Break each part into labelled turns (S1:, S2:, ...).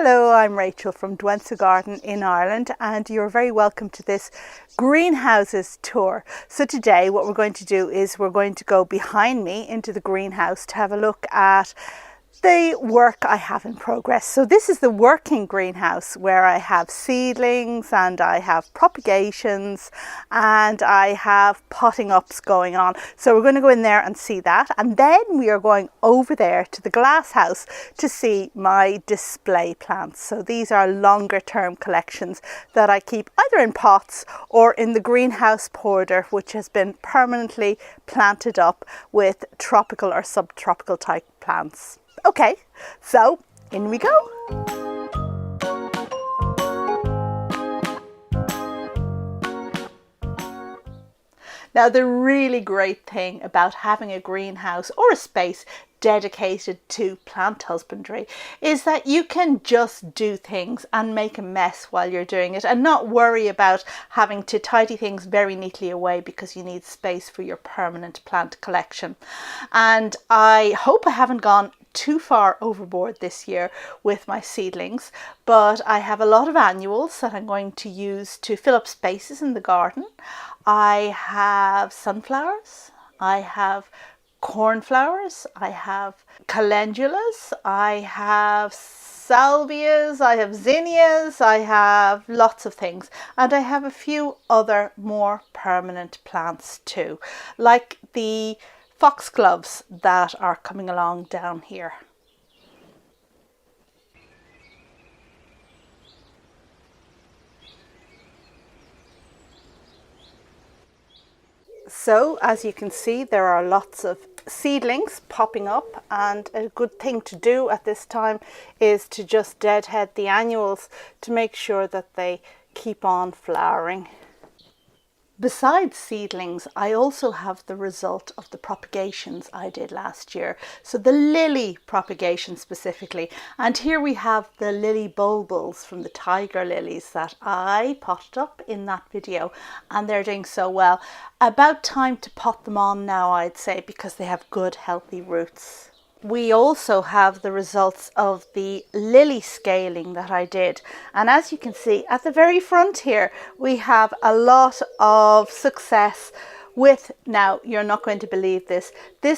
S1: Hello, I'm Rachel from Dwensa Garden in Ireland, and you're very welcome to this greenhouses tour. So today what we're going to do is we're going to go behind me into the greenhouse to have a look at the work I have in progress. So this is the working greenhouse where I have seedlings and I have propagations and I have potting ups going on. So we're going to go in there and see that, and then we are going over there to the glasshouse to see my display plants. So these are longer term collections that I keep either in pots or in the greenhouse border, which has been permanently planted up with tropical or subtropical type plants. Okay, so in we go. Now, the really great thing about having a greenhouse or a space dedicated to plant husbandry is that you can just do things and make a mess while you're doing it and not worry about having to tidy things very neatly away because you need space for your permanent plant collection. And I hope I haven't gone too far overboard this year with my seedlings, but I have a lot of annuals that I'm going to use to fill up spaces in the garden. I have sunflowers, I have cornflowers, I have calendulas, I have salvias, I have zinnias, I have lots of things, and I have a few other more permanent plants too, like the foxgloves that are coming along down here. So as you can see, there are lots of seedlings popping up, and a good thing to do at this time is to just deadhead the annuals to make sure that they keep on flowering. Besides seedlings, I also have the result of the propagations I did last year. So the lily propagation specifically. And here we have the lily bulbils from the tiger lilies that I potted up in that video. And they're doing so well. About time to pot them on now, I'd say, because they have good healthy roots. We also have the results of the lily scaling that I did, and as you can see at the very front here we have a lot of success with, now you're not going to believe this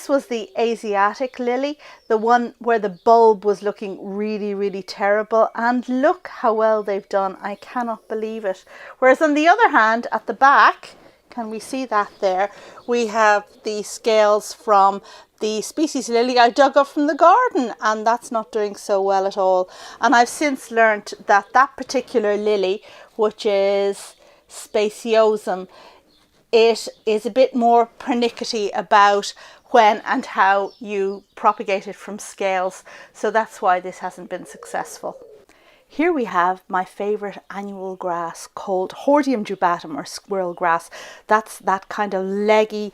S1: was the Asiatic lily, the one where the bulb was looking really terrible, and look how well they've done. I cannot believe it. Whereas on the other hand, at the back, can we see that there, we have the scales from the species lily I dug up from the garden, and that's not doing so well at all. And I've since learnt that that particular lily, which is Speciosum, it is a bit more pernickety about when and how you propagate it from scales, so that's why this hasn't been successful. Here we have my favourite annual grass called Hordeum jubatum, or squirrel grass. That's that kind of leggy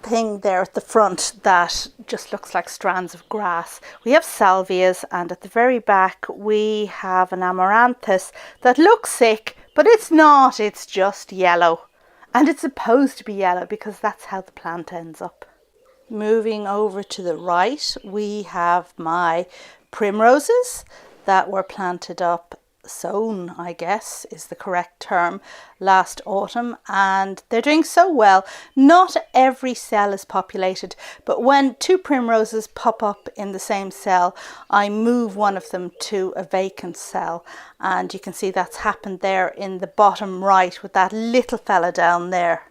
S1: thing there at the front that just looks like strands of grass. We have salvias, and at the very back we have an Amaranthus that looks sick, but it's not, it's just yellow. And it's supposed to be yellow because that's how the plant ends up. Moving over to the right, we have my primroses that were planted up, sown I guess is the correct term, last autumn, and they're doing so well. Not every cell is populated, but when two primroses pop up in the same cell, I move one of them to a vacant cell, and you can see that's happened there in the bottom right with that little fella down there.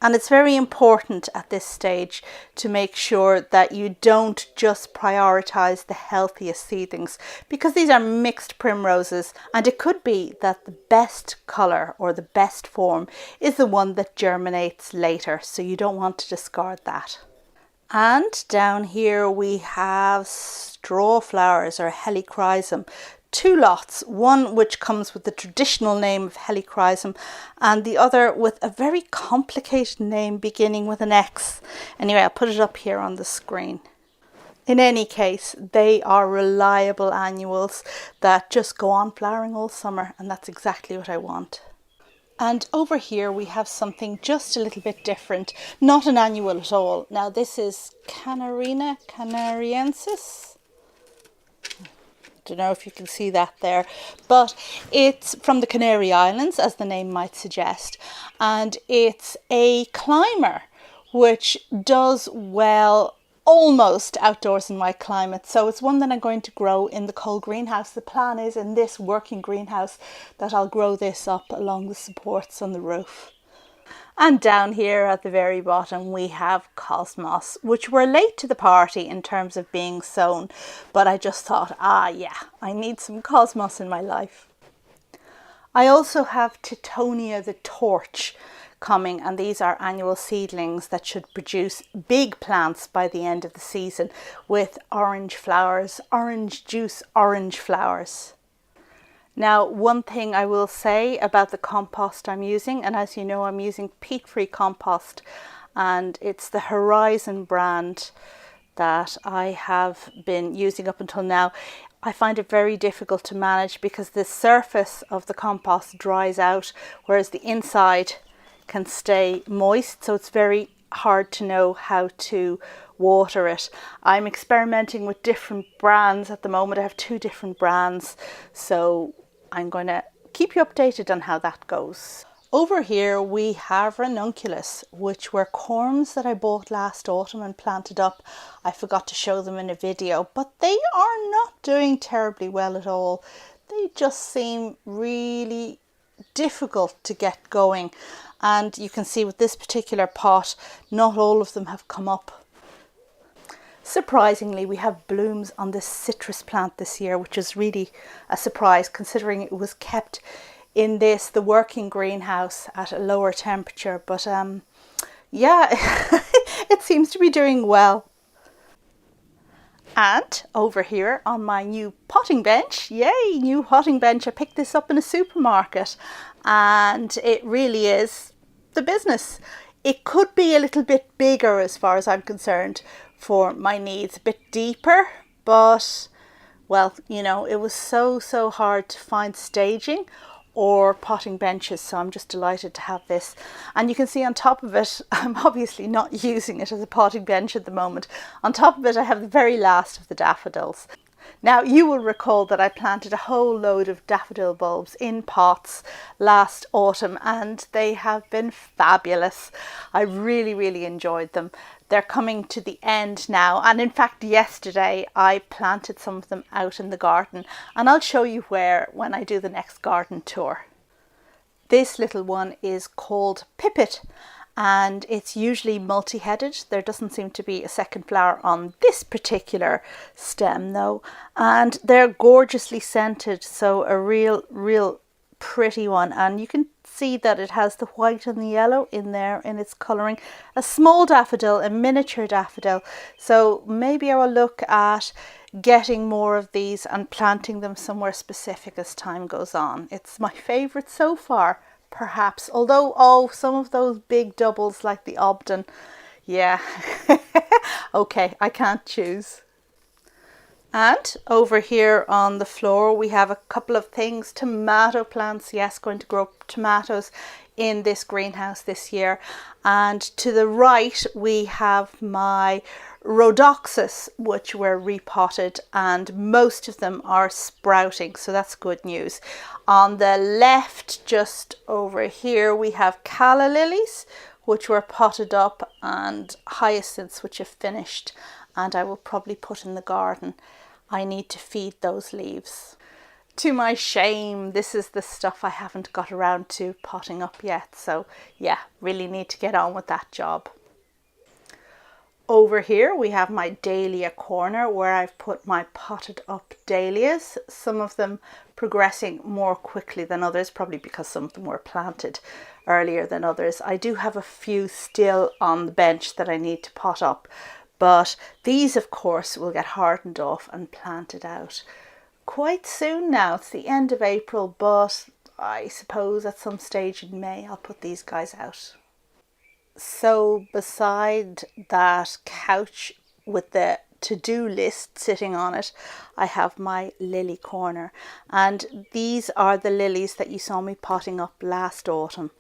S1: And it's very important at this stage to make sure that you don't just prioritise the healthiest seedlings, because these are mixed primroses, and it could be that the best colour or the best form is the one that germinates later, so you don't want to discard that. And down here we have straw flowers, or Helichrysum. Two lots, one which comes with the traditional name of Helichrysum and the other with a very complicated name beginning with an X. Anyway, I'll put it up here on the screen. In any case, they are reliable annuals that just go on flowering all summer, and that's exactly what I want. And over here we have something just a little bit different, not an annual at all. Now this is Canariensis. Don't know if you can see that there, but it's from the Canary Islands, as the name might suggest, and it's a climber which does well almost outdoors in my climate. So it's one that I'm going to grow in the cold greenhouse. The plan is in this working greenhouse that I'll grow this up along the supports on the roof. And down here at the very bottom we have cosmos, which were late to the party in terms of being sown, but I just thought, yeah, I need some cosmos in my life. I also have Tithonia the torch coming, and these are annual seedlings that should produce big plants by the end of the season with orange flowers, orange juice, orange flowers. Now, one thing I will say about the compost I'm using, and as you know, I'm using peat-free compost, and it's the Horizon brand that I have been using up until now. I find it very difficult to manage because the surface of the compost dries out, whereas the inside can stay moist, so it's very hard to know how to water it. I'm experimenting with different brands at the moment. I have 2 different brands, so I'm going to keep you updated on how that goes. Over here we have ranunculus, which were corms that I bought last autumn and planted up. I forgot to show them in a video, but they are not doing terribly well at all. They just seem really difficult to get going, and you can see with this particular pot, not all of them have come up. Surprisingly, we have blooms on this citrus plant this year, which is really a surprise considering it was kept in the working greenhouse at a lower temperature. But yeah, it seems to be doing well. And over here on my new potting bench, yay, new potting bench. I picked this up in a supermarket and it really is the business. It could be a little bit bigger as far as I'm concerned for my needs, a bit deeper, but well, you know, it was so hard to find staging or potting benches, so I'm just delighted to have this. And you can see on top of it, I'm obviously not using it as a potting bench at the moment. On top of it I have the very last of the daffodils. Now, you will recall that I planted a whole load of daffodil bulbs in pots last autumn and they have been fabulous. I really enjoyed them. They're coming to the end now, and in fact yesterday I planted some of them out in the garden, and I'll show you where when I do the next garden tour. This little one is called Pipit, and it's usually multi-headed. There doesn't seem to be a second flower on this particular stem though, and they're gorgeously scented, so a real pretty one. And you can see that it has the white and the yellow in there in its colouring. A small daffodil, a miniature daffodil, so maybe I will look at getting more of these and planting them somewhere specific as time goes on. It's my favourite so far, perhaps, although some of those big doubles like the Obdon, yeah. Okay, I can't choose. And over here on the floor we have a couple of things. Tomato plants, yes, going to grow tomatoes in this greenhouse this year. And to the right we have my rhodopsis, which were repotted, and most of them are sprouting, so that's good news. On the left, just over here, we have calla lilies, which were potted up, and hyacinths, which have finished, and I will probably put in the garden. I need to feed those leaves. To my shame, this is the stuff I haven't got around to potting up yet, so yeah, really need to get on with that job. Over here we have my dahlia corner where I've put my potted up dahlias, some of them progressing more quickly than others, probably because some of them were planted earlier than others. I do have a few still on the bench that I need to pot up, but these of course will get hardened off and planted out quite soon now. It's the end of April, but I suppose at some stage in May I'll put these guys out. So beside that couch with the to-do list sitting on it, I have my lily corner, and these are the lilies that you saw me potting up last autumn.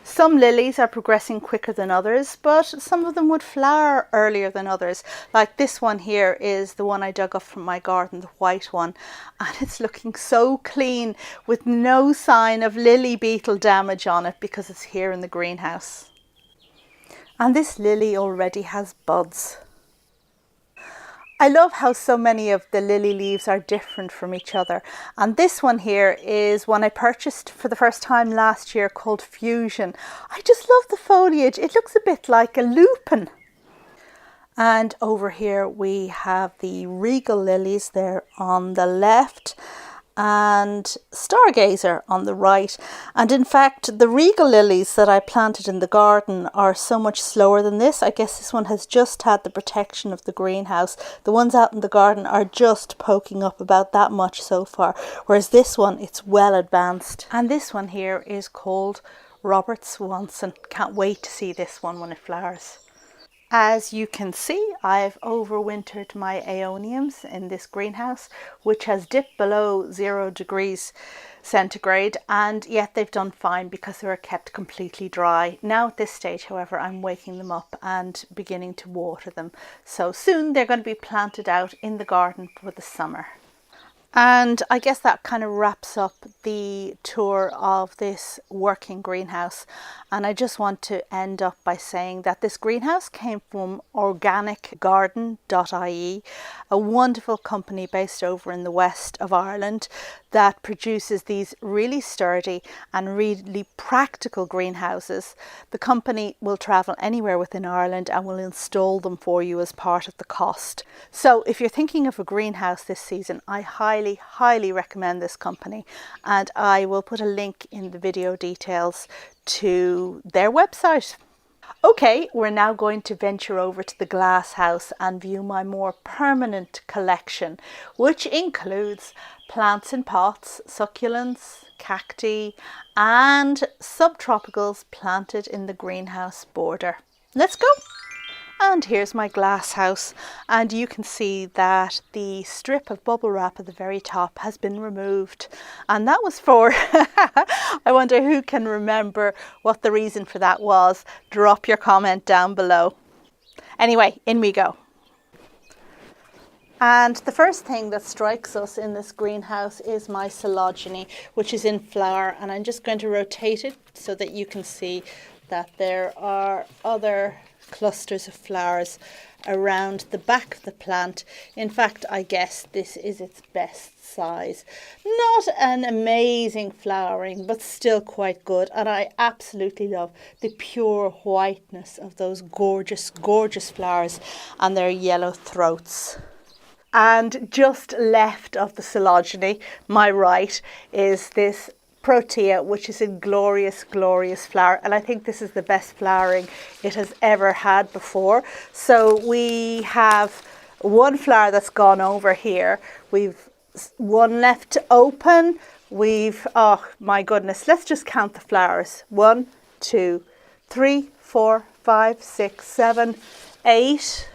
S1: Some lilies are progressing quicker than others, but some of them would flower earlier than others. Like this one here is the one I dug up from my garden, the white one, and it's looking so clean with no sign of lily beetle damage on it because it's here in the greenhouse. And this lily already has buds. I love how so many of the lily leaves are different from each other. And this one here is one I purchased for the first time last year called Fusion. I just love the foliage. It looks a bit like a lupin. And over here we have the regal lilies there on the left and stargazer on the right. And in fact, the regal lilies that I planted in the garden are so much slower than this. I guess this one has just had the protection of the greenhouse. The ones out in the garden are just poking up about that much so far, whereas this one, it's well advanced. And this one here is called Robert Swanson. Can't wait to see this one when it flowers. As you can see, I've overwintered my aeoniums in this greenhouse, which has dipped below 0 degrees centigrade, and yet they've done fine because they were kept completely dry. Now at this stage, however, I'm waking them up and beginning to water them. So soon they're going to be planted out in the garden for the summer. And I guess that kind of wraps up the tour of this working greenhouse. And I just want to end up by saying that this greenhouse came from organicgarden.ie, a wonderful company based over in the west of Ireland that produces these really sturdy and really practical greenhouses. The company will travel anywhere within Ireland and will install them for you as part of the cost. So if you're thinking of a greenhouse this season, I highly recommend this company, and I will put a link in the video details to their website. Okay, we're now going to venture over to the Glasshouse and view my more permanent collection, which includes plants in pots, succulents, cacti and subtropicals planted in the greenhouse border. Let's go! And here's my glass house, and you can see that the strip of bubble wrap at the very top has been removed, and that was for I wonder who can remember what the reason for that was. Drop your comment down below. Anyway, in we go. And the first thing that strikes us in this greenhouse is my Coelogyne, which is in flower, and I'm just going to rotate it so that you can see that there are other clusters of flowers around the back of the plant. In fact, I guess this is its best size. Not an amazing flowering, but still quite good. And I absolutely love the pure whiteness of those gorgeous flowers and their yellow throats. And just left of the Coelogyne, my right, is this Protea, which is a glorious flower, and I think this is the best flowering it has ever had before. So we have one flower that's gone over here, we've one left to open, we've, oh my goodness, let's just count the flowers. 1, 2, 3, 4, 5, 6, 7, 8.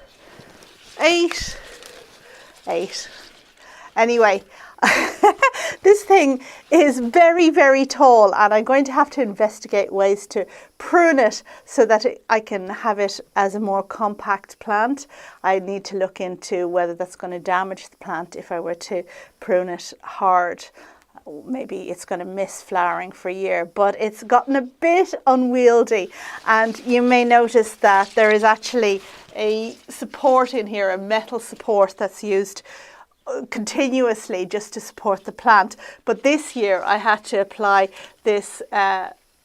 S1: Anyway, this thing is very tall, and I'm going to have to investigate ways to prune it so that I can have it as a more compact plant. I need to look into whether that's going to damage the plant if I were to prune it hard. Maybe it's going to miss flowering for a year, but it's gotten a bit unwieldy, and you may notice that there is actually a support in here, a metal support that's used continuously just to support the plant. But this year I had to apply this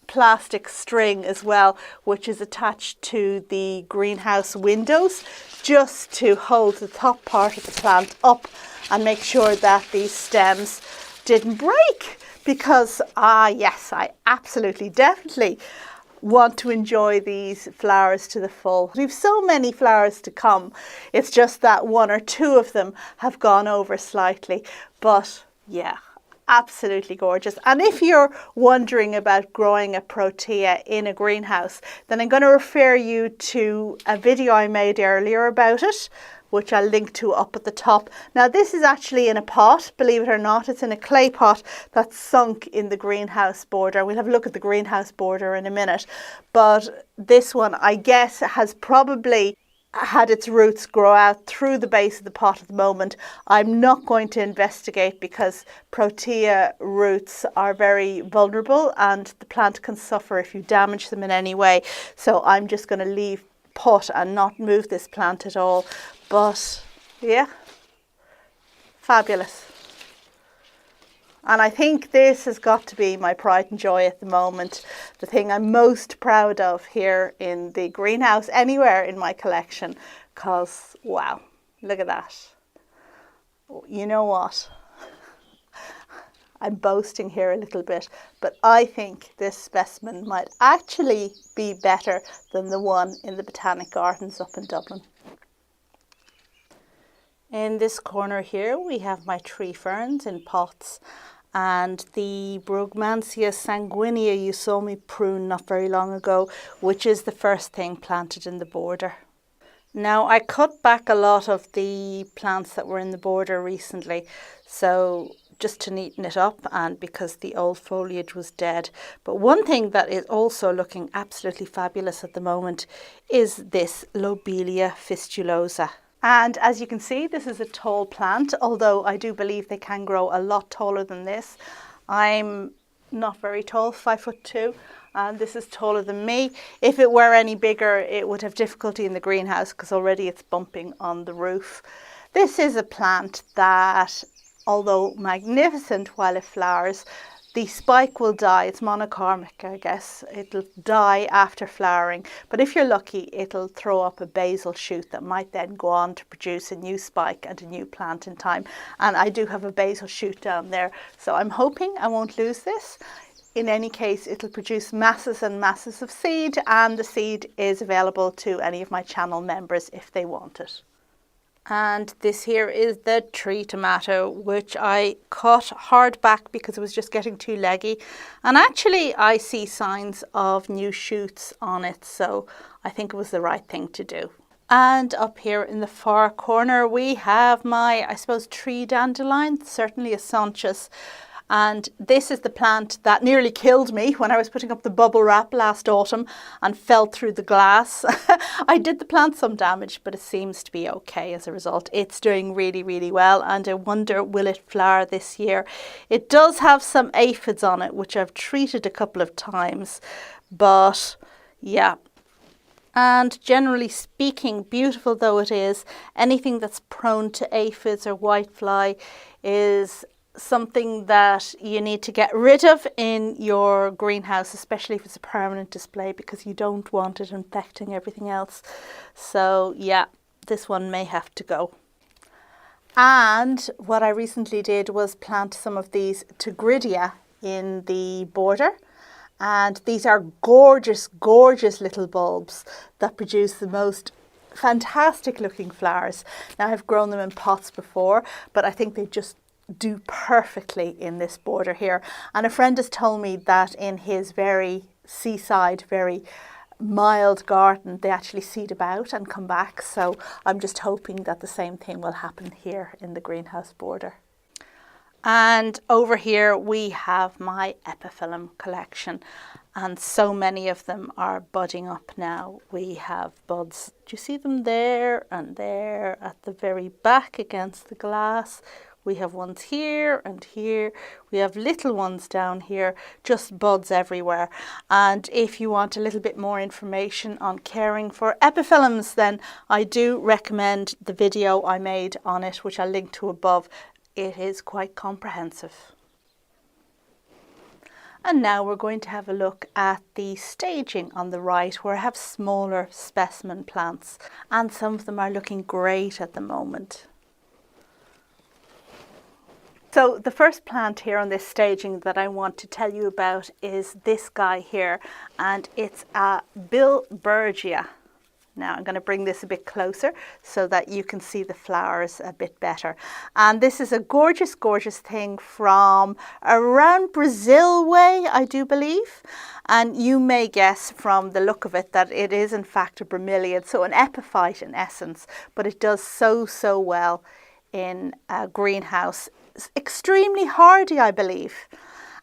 S1: plastic string as well, which is attached to the greenhouse windows, just to hold the top part of the plant up and make sure that these stems didn't break, because yes, I absolutely definitely want to enjoy these flowers to the full. We've so many flowers to come. It's just that 1 or 2 of them have gone over slightly, but yeah, absolutely gorgeous. And if you're wondering about growing a Protea in a greenhouse, then I'm going to refer you to a video I made earlier about it. which I'll link to up at the top. Now this is actually in a pot, believe it or not. It's in a clay pot that's sunk in the greenhouse border. We'll have a look at the greenhouse border in a minute. But this one, I guess, has probably had its roots grow out through the base of the pot at the moment. I'm not going to investigate because Protea roots are very vulnerable and the plant can suffer if you damage them in any way. So I'm just going to leave put and not move this plant at all. But yeah, fabulous. And I think this has got to be my pride and joy at the moment. The thing I'm most proud of here in the greenhouse, anywhere in my collection. Because, wow, look at that. You know what? I'm boasting here a little bit, but I think this specimen might actually be better than the one in the Botanic Gardens up in Dublin. In this corner here, we have my tree ferns in pots. And the Brugmansia sanguinea you saw me prune not very long ago, which is the first thing planted in the border. Now I cut back a lot of the plants that were in the border recently, so just to neaten it up and because the old foliage was dead. But one thing that is also looking absolutely fabulous at the moment is this Lobelia fistulosa. And as you can see, this is a tall plant, although I do believe they can grow a lot taller than this. I'm not very tall, 5'2", and this is taller than me. If it were any bigger, it would have difficulty in the greenhouse because already it's bumping on the roof. This is a plant that, although magnificent while it flowers, the spike will die. It's monocarmic, I guess. It'll die after flowering. But if you're lucky, it'll throw up a basal shoot that might then go on to produce a new spike and a new plant in time. And I do have a basal shoot down there. So I'm hoping I won't lose this. In any case, it'll produce masses and masses of seed. And the seed is available to any of my channel members if they want it. And this here is the tree tomato, which I cut hard back because it was just getting too leggy. And actually I see signs of new shoots on it, so I think it was the right thing to do. And up here in the far corner we have my, I suppose, tree dandelion, certainly a Sonchus. And this is the plant that nearly killed me when I was putting up the bubble wrap last autumn and fell through the glass. I did the plant some damage, but it seems to be okay as a result. It's doing really, really well, and I wonder, will it flower this year? It does have some aphids on it, which I've treated a couple of times, but yeah. And generally speaking, beautiful though it is, anything that's prone to aphids or whitefly is something that you need to get rid of in your greenhouse, especially if it's a permanent display, because you don't want it infecting everything else. So yeah, this one may have to go. And what I recently did was plant some of these tigrinum in the border. And these are gorgeous, gorgeous little bulbs that produce the most fantastic looking flowers. Now I've grown them in pots before, but I think they just do perfectly in this border here. And a friend has told me that in his very seaside, very mild garden, they actually seed about and come back. So I'm just hoping that the same thing will happen here in the greenhouse border. And over here we have my epiphyllum collection, and so many of them are budding up now. We have buds, do you see them there and there at the very back against the glass? We have ones here and here. We have little ones down here, just buds everywhere. And if you want a little bit more information on caring for epiphyllums, then I do recommend the video I made on it, which I'll link to above. It is quite comprehensive. And now we're going to have a look at the staging on the right, where I have smaller specimen plants, and some of them are looking great at the moment. So the first plant here on this staging that I want to tell you about is this guy here, and it's a Bilbergia. Now I'm going to bring this a bit closer so that you can see the flowers a bit better. And this is a gorgeous, gorgeous thing from around Brazil way, I do believe. And you may guess from the look of it that it is in fact a bromeliad, so an epiphyte in essence, but it does so well in a greenhouse. It's extremely hardy, I believe.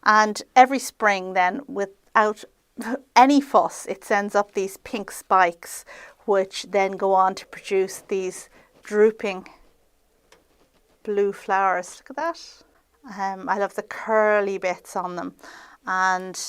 S1: And every spring then, without any fuss, it sends up these pink spikes, which then go on to produce these drooping blue flowers. Look at that. I love the curly bits on them. And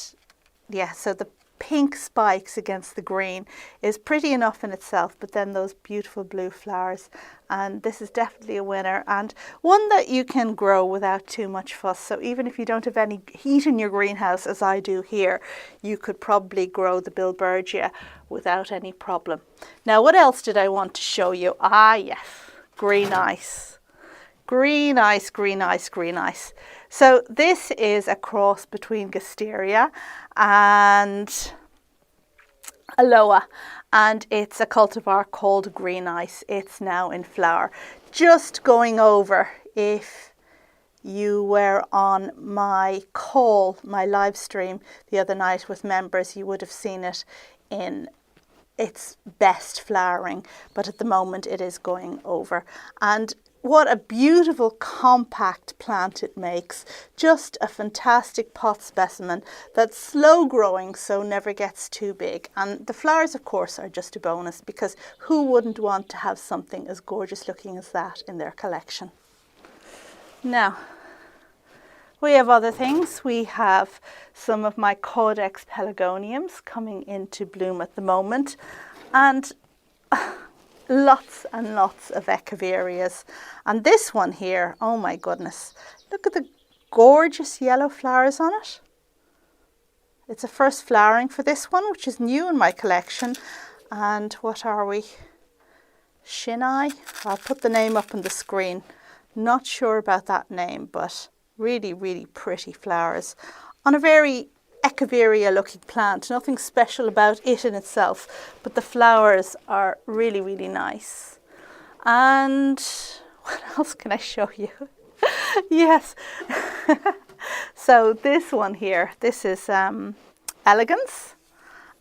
S1: yeah, so the pink spikes against the green is pretty enough in itself, but then those beautiful blue flowers. And this is definitely a winner, and one that you can grow without too much fuss. So even if you don't have any heat in your greenhouse, as I do here, you could probably grow the Bilbergia without any problem. Now, what else did I want to show you? Ah, yes, green ice. Green ice, green ice, green ice. So this is a cross between Gasteria and Aloha, and it's a cultivar called Green Ice. It's now in flower. Just going over, if you were on my call, my live stream the other night with members, you would have seen it in its best flowering, but at the moment it is going over. And what a beautiful compact plant it makes. Just a fantastic pot specimen that's slow growing, so never gets too big. And the flowers, of course, are just a bonus, because who wouldn't want to have something as gorgeous looking as that in their collection? Now, we have other things. We have some of my Codex pelargoniums coming into bloom at the moment, and lots and lots of Echeverias. And this one here, oh my goodness, look at the gorgeous yellow flowers on it. It's a first flowering for this one, which is new in my collection. And what are we? Shinai? I'll put the name up on the screen. Not sure about that name, but really, really pretty flowers on a very Echeveria looking plant. Nothing special about it in itself, but the flowers are really, really nice. And what else can I show you? Yes. So this one here, this is Elegance,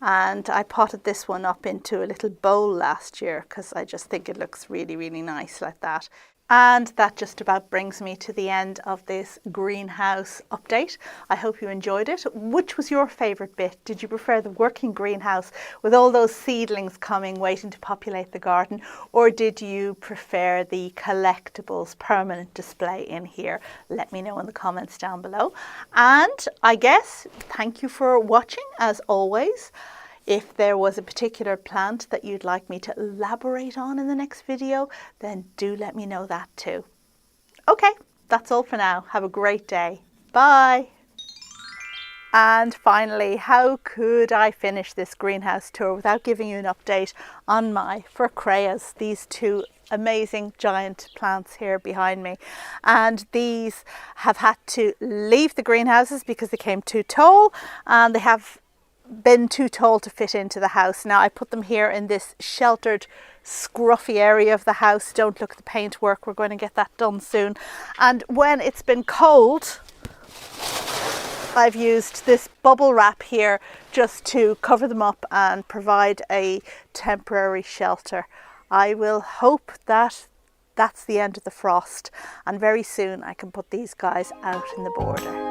S1: and I potted this one up into a little bowl last year because I just think it looks really, really nice like that. And that just about brings me to the end of this greenhouse update. I hope you enjoyed it. Which was your favourite bit? Did you prefer the working greenhouse with all those seedlings coming, waiting to populate the garden? Or did you prefer the collectibles permanent display in here? Let me know in the comments down below. And I guess, thank you for watching as always. If there was a particular plant that you'd like me to elaborate on in the next video, then do let me know that too. Okay, that's all for now. Have a great day. Bye. And finally, how could I finish this greenhouse tour without giving you an update on my furcraeas, these two amazing giant plants here behind me. And these have had to leave the greenhouses because they came too tall, and they have been too tall to fit into the house. Now I put them here in this sheltered scruffy area of the house. Don't look at the paintwork, we're going to get that done soon. And when it's been cold, I've used this bubble wrap here just to cover them up and provide a temporary shelter. I will hope that that's the end of the frost, and very soon I can put these guys out in the border.